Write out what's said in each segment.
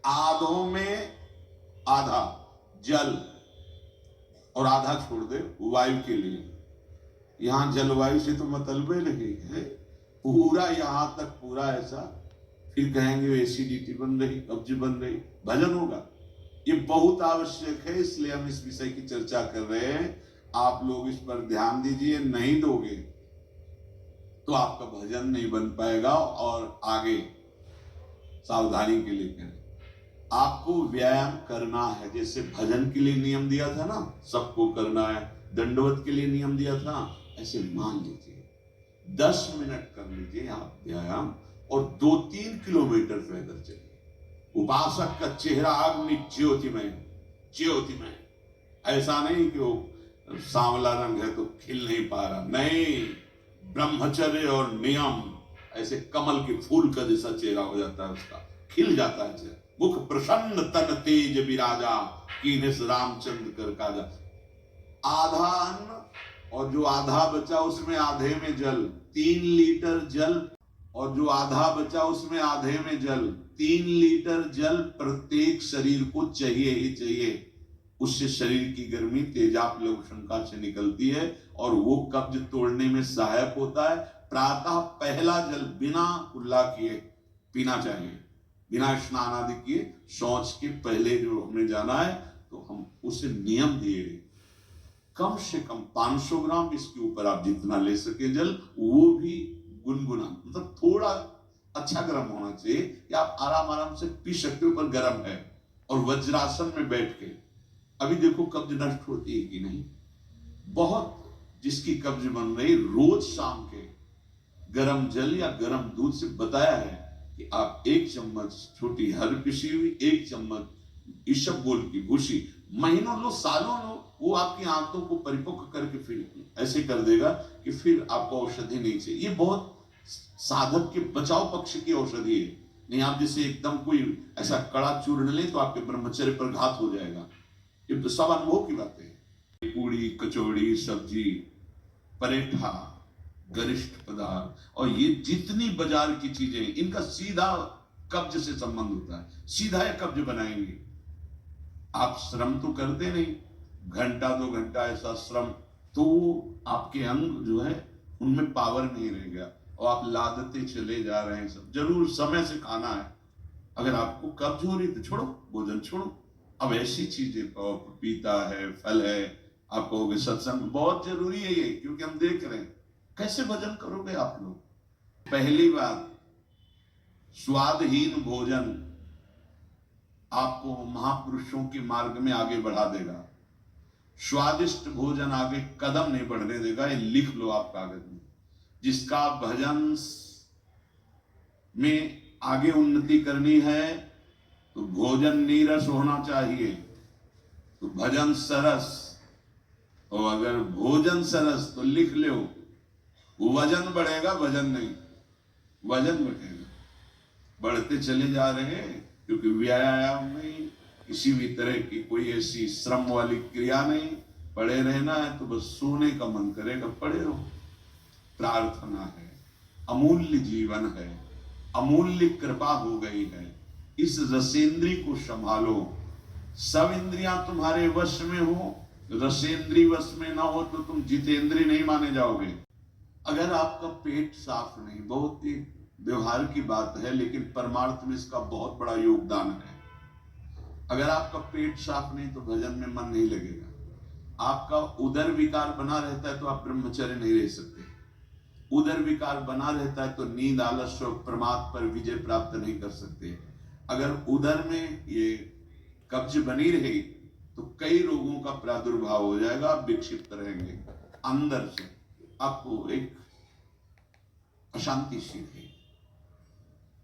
आधों में आधा जल और आधा छोड़ दे वायु के लिए। यहां जलवायु से तो मतलब नहीं है, पूरा यहां तक पूरा ऐसा, फिर कहेंगे एसिडिटी बन रही, कब्ज बन रही, भजन होगा। ये बहुत आवश्यक है, इसलिए हम इस विषय की चर्चा कर रहे हैं। आप लोग इस पर ध्यान दीजिए, नहीं दोगे तो आपका भजन नहीं बन पाएगा। और आगे सावधानी के लिए करें, आपको व्यायाम करना है। जैसे भजन के लिए नियम दिया था ना, सबको करना है, दंडवत के लिए नियम दिया था, ऐसे मान लीजिए 10 मिनट कर लीजिए आप व्यायाम, और 2-3 किलोमीटर पैदल चलिए। उपासक का चेहरा अग्नि ज्योतिमय, ज्योतिमय। ऐसा नहीं कि वो सांवला रंग है तो खिल नहीं पा रहा, नहीं, ब्रह्मचर्य और नियम, ऐसे कमल के फूल का जैसा चेहरा हो जाता है, उसका खिल जाता है चेहरा। मुख प्रसन्न तन तेज विराजा, कीनस रामचंद्र कर काजा। आधा अन्न और जो आधा बचा उसमें आधे में जल, 3 लीटर जल, और जो आधा बचा उसमें आधे में जल, 3 लीटर जल प्रत्येक शरीर को चाहिए ही चाहिए। उससे शरीर की गर्मी तेजाब लघुशंका से निकलती है और वो कब्ज तोड़ने में सहायक होता है। प्रातः पहला जल बिना कुल्ला किए पीना चाहिए, बिना स्नान आदि किए, शौच के पहले जो हमें जाना है, तो हम उसे नियम दिए कम से कम 500 ग्राम, इसके ऊपर आप जितना ले सके जल, वो भी गुनगुना, मतलब थोड़ा अच्छा गर्म होना चाहिए, कि आप आराम आराम से पी सकते हो, पर गर्म है। और वज्रासन में बैठ के, अभी देखो कब्ज नष्ट होती है कि नहीं, बहुत जिसकी कब्ज बन रही, रोज शाम के गर्म जल या गर्म दूध से बताया है कि आप 1 चम्मच छोटी हर पिसी हुई, 1 चम्मच इसबगोल की भूसी, महीनों लो, सालों लो, वो आपकी आंतों को परिपक्व करके फिर ऐसे कर देगा कि फिर आपको औषधि नहीं चाहिए। ये बहुत साधक के बचाव पक्ष की औषधि है। नहीं आप जैसे एकदम कोई ऐसा कड़ा चूर्ण ले तो आपके ब्रह्मचर्य पर घात हो जाएगा। ये तो सब अनुभव की बातें है। पूड़ी, कचौड़ी, सब्जी, परेठा, गरिष्ठ पदार्थ, और ये जितनी बाजार की चीजें, इनका सीधा कब्ज से संबंध होता है, सीधा ये कब्ज बनाएंगे। आप श्रम तो करते नहीं, घंटा 2 घंटा ऐसा श्रम, तो आपके अंग जो है उनमें पावर नहीं रहेगा और आप लादते चले जा रहे हैं। सब जरूर समय से खाना है, अगर आपको कब्ज हो रही तो छोड़ो, भोजन छोड़ो। अब ऐसी चीजें, पपीता है, फल है, आप कहोगे सत्संग बहुत जरूरी है ये, क्योंकि हम देख रहे हैं कैसे भजन करोगे आप लोग। पहली बात, स्वादहीन भोजन आपको महापुरुषों के मार्ग में आगे बढ़ा देगा। स्वादिष्ट भोजन आगे कदम नहीं बढ़ने देगा, ये लिख लो आप कागज में। जिसका भजन में आगे उन्नति करनी है तो भोजन नीरस होना चाहिए, तो भजन सरस, और अगर भोजन सरस तो लिख लो, वजन बढ़ेगा, भजन नहीं, वजन बढ़ेगा। बढ़ते चले जा रहे हैं, क्योंकि व्यायाम में किसी भी तरह की कोई ऐसी श्रम वाली क्रिया नहीं। पड़े रहना है तो बस सोने का मन करेगा, पड़े रहो। प्रार्थना है, अमूल्य जीवन है, अमूल्य कृपा हो गई है, इस रसेंद्री को संभालो। सब इंद्रियां तुम्हारे वश में हो, रसेंद्री वश में ना हो तो तुम जितेंद्री नहीं माने जाओगे। अगर आपका पेट साफ नहीं, बहुत ही व्यवहार की बात है, लेकिन परमार्थ में इसका बहुत बड़ा योगदान है। अगर आपका पेट साफ नहीं तो भजन में मन नहीं लगेगा। आपका उदर विकार बना रहता है तो आप ब्रह्मचर्य नहीं रह सकते। उदर विकार बना रहता है तो नींद, आलस्य और प्रमाद पर विजय प्राप्त नहीं कर सकते। अगर उदर में ये कब्ज बनी रही तो कई रोगों का प्रादुर्भाव हो जाएगा, आप विक्षिप्त रहेंगे, अंदर से आपको एक अशांति सी है।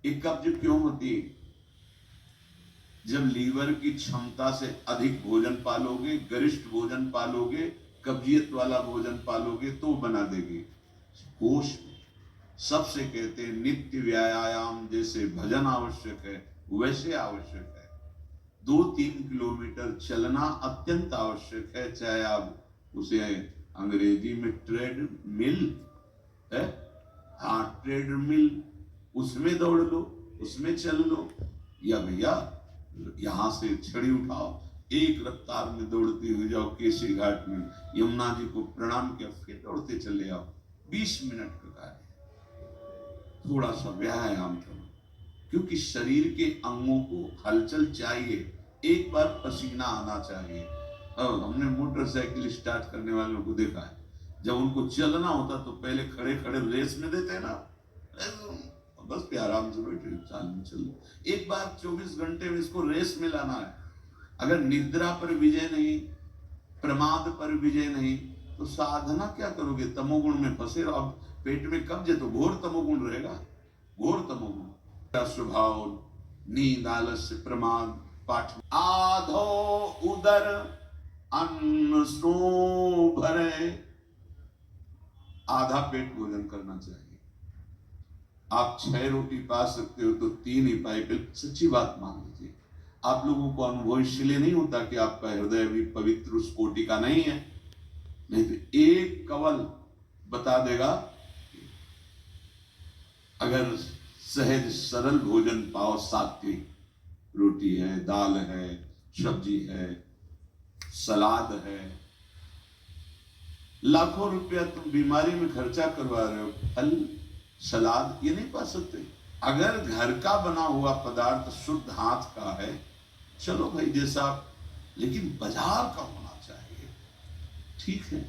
एक कब्ज क्यों होती है? जब लीवर की क्षमता से अधिक भोजन पालोगे, गरिष्ठ भोजन पालोगे, कब्जियत वाला भोजन पालोगे तो बना देगी। कोष सबसे कहते हैं नित्य व्यायाम जैसे भजन आवश्यक है वैसे आवश्यक है। 2-3 किलोमीटर चलना अत्यंत आवश्यक है, चाहे आप उसे अंग्रेजी में ट्रेडमिल है, हाँ ट्रेडमिल, उसमें दौड़ लो, उसमें चल लो, या भैया यहां से छड़ी उठाओ, एक रफ्तार में दौड़ती हुई जाओ केसी घाट में, यमुना जी को प्रणाम किया, फिर दौड़ते चले आओ। 20 मिनट का कार्य, थोड़ा सा व्यायाम करो, क्योंकि शरीर के अंगों को हलचल चाहिए, एक बार पसीना आना चाहिए। हमने मोटरसाइकिल स्टार्ट करने वालों को देखा है, जब उनको चलना होता तो पहले खड़े खड़े रेस में देते हैं ना, बस पे आराम से बैठे चल। एक बार 24 घंटे में इसको रेस में लाना है। अगर निद्रा पर विजय नहीं, प्रमाद पर विजय नहीं, तो साधना क्या करोगे? तमोगुण में फंसे रहो। अब पेट में कब्ज तो घोर तमोगुण रहेगा, घोर तमोगुण। स्वभाव नींद, आलस्य, प्रमाद, पाठ। आधो उदर अन्न सो भरे, आधा पेट भोजन करना चाहिए। आप 6 रोटी पा सकते हो तो 3 ही पाए, सच्ची बात मान लीजिए। आप लोगों को अनुभव इसलिए नहीं होता कि आपका हृदय भी पवित्र उस कोटि का नहीं है, नहीं तो एक कवल बता देगा। अगर सहज सरल भोजन पाओ, सात्विक, रोटी है, दाल है, सब्जी है, सलाद है, लाखों रुपया तुम बीमारी में खर्चा करवा रहे हो, फल सलाद ये नहीं पा सकते। अगर घर का बना हुआ पदार्थ शुद्ध हाथ का है, चलो भाई जैसा, लेकिन बाजार का होना चाहिए। ठीक है,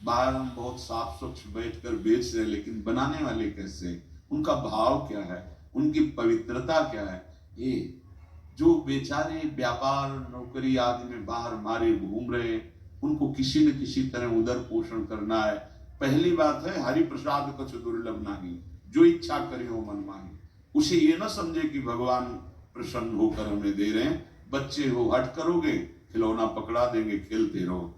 बाहर हम बहुत साफ स्वच्छ बैठकर बेच रहे, लेकिन बनाने वाले कैसे, उनका भाव क्या है, उनकी पवित्रता क्या है। ये जो बेचारे व्यापार नौकरी आदि में बाहर मारे घूम रहे, उनको किसी न किसी तरह उदर पोषण करना है। पहली बात है, हरि प्रसाद कछ दुर्लभ नहीं, जो इच्छा करे हो मन माही। उसे ये ना समझे कि भगवान प्रसन्न होकर हमें दे रहे हैं। बच्चे हो, हट करोगे, खिलौना पकड़ा देंगे, खेलते रहो।